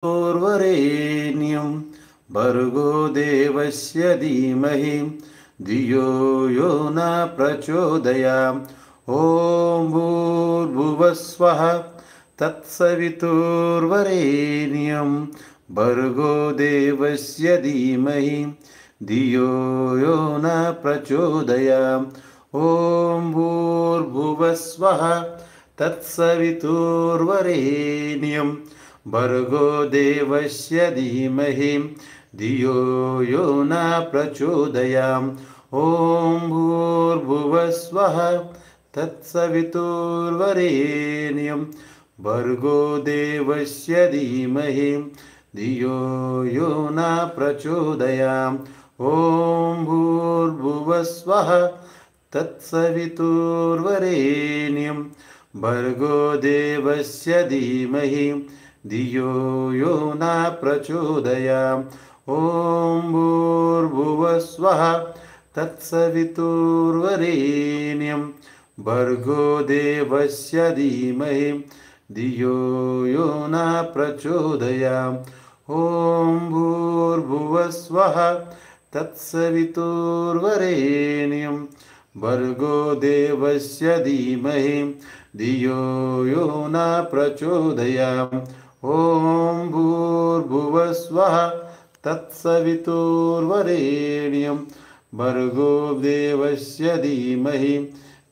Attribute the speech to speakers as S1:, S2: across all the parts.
S1: वरेण्यं भर्गो देवस्य धीमहि धियो यो न प्रचोदयात्। ॐ भूर्भुवस्वः तत्सवितुर्वरेण्यं भर्गो देवस्य धीमहि धियो यो न प्रचोदयात्। ॐ भूर्भुवस्वः तत्सवितुर्वरेण्यं भर्गो देवस्य धीमहि धियो यो न प्रचोदयात्। ॐ भूर्भुवस्वः तत्सवितुर्वरेण्यं भर्गो देवस्य धीमहि धियो यो न प्रचोदयात्। ॐ भूर्भुवस्वः तत्सवितुर्वरेण्यं भर्गो देवस्य धीमहि धियो यो न प्रचोदयात्। ॐ भूर्भुवस्वः तत्सवितुर्वरेण्यं भर्गो देवस्य धीमहि धियो यो न प्रचोदयात्। ॐ भूर्भुवस्वः तत्सवितुर्वरेण्यं भर्गो देवस्य धीमहि धियो यो न प्रचोदयात्। ॐ भूर्भुवस्वः तत्सवितुर्वरेण्यं भर्गो देवस्य धीमहि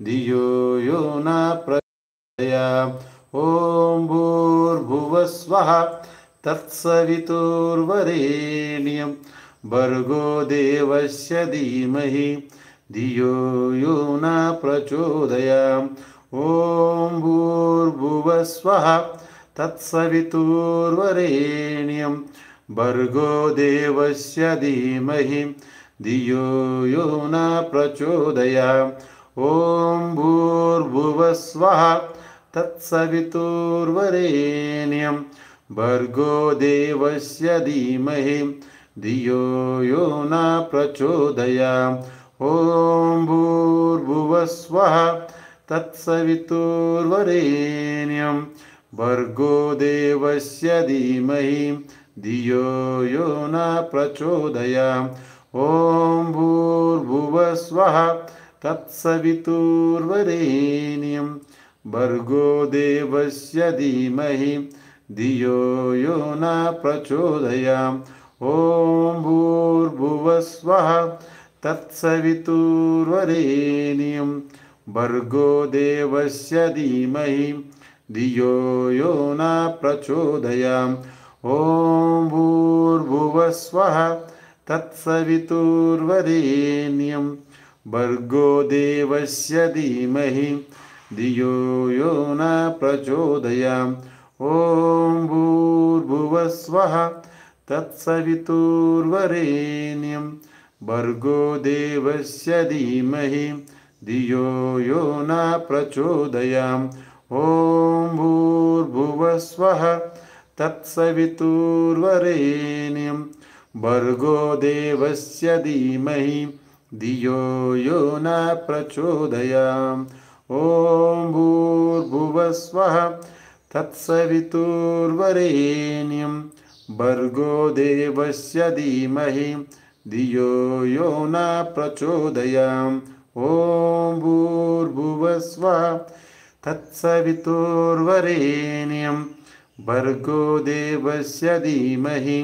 S1: धियो यो न प्रचोदयात्। ॐ भूर्भुवस्वः तत्सवितुर्वरेण्यं भर्गो देवस्य धीमहि धियो यो न प्रचोदयात्। ॐ भूर्भुवस्वः तत्सवितुर्वरेण्यं भर्गो देवस्य धीमहि धियो यो न प्रचोदयात्। ॐ भूर्भुवस्वः तत्सवितुर्वरेण्यं भर्गो देवस्य धीमहि धियो यो न प्रचोदयात्। ॐ भूर्भुवस्वः तत्सवितुर्वरेण्यं भर्गो देवस्य धीमहि धियो यो न प्रचोदयात्। ॐ भूर्भुवस्वः तत्सवितुर्वरेण्यं भर्गो देवस्य धीमहि धियो यो न प्रचोदयात्। ॐ भूर्भुवस्वः तत्सवितुर्वरेण्यं भर्गो देवस्य धीमहि धियो यो न प्रचोदयात्। ॐ भूर्भुवस्वः तत्सवितुर्वरेण्यं भर्गो देवस्य धीमहि धियो यो न प्रचोदयात्। ॐ भूर्भुवस्वः तत्सवितुर्वरेण्यं भर्गो देवस्य धीमहि धियो यो न प्रचोदयात्। ॐ भूर्भुवस्वः तत्सवितुर्वरेण्यं भर्गो देवस्य धीमहि धियो यो न प्रचोदयात्। ॐ भूर्भुवस्वः तत्सवितुर्वरेण्यं भर्गो देवस्य धीमहि धियो यो न प्रचोदयात्। ॐ भूर्भुवस्वः तत्सवितुर्वरेण्यं भर्गो देवस्य धीमहि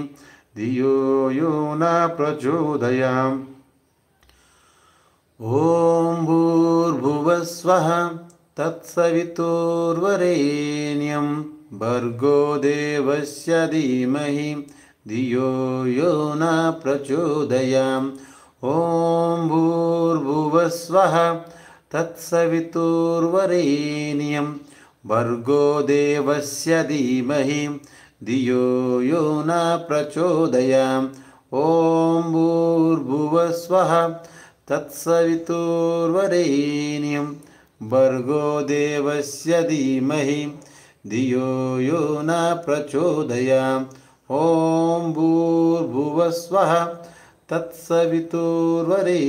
S1: धियो यो न प्रचोदयात्। ॐ भूर्भुवस्वः तत्सवितुर्वरेण्यं भर्गो देवस्य धीमहि धियो यो न प्रचोदयात्। ॐ भूर्भुवस्वः तत्सवितुर्वरेण्यं भर्गो देवस्य धीमहि धियो यो न प्रचोदयात्। ॐ भूर्भुवस्वः तत्सवितुर्वरेण्यं भर्गो देवस्य धीमहि धियो यो न प्रचोदयात्। ॐ भूर्भुवस्वः तत्सवितुर्वरेण्यं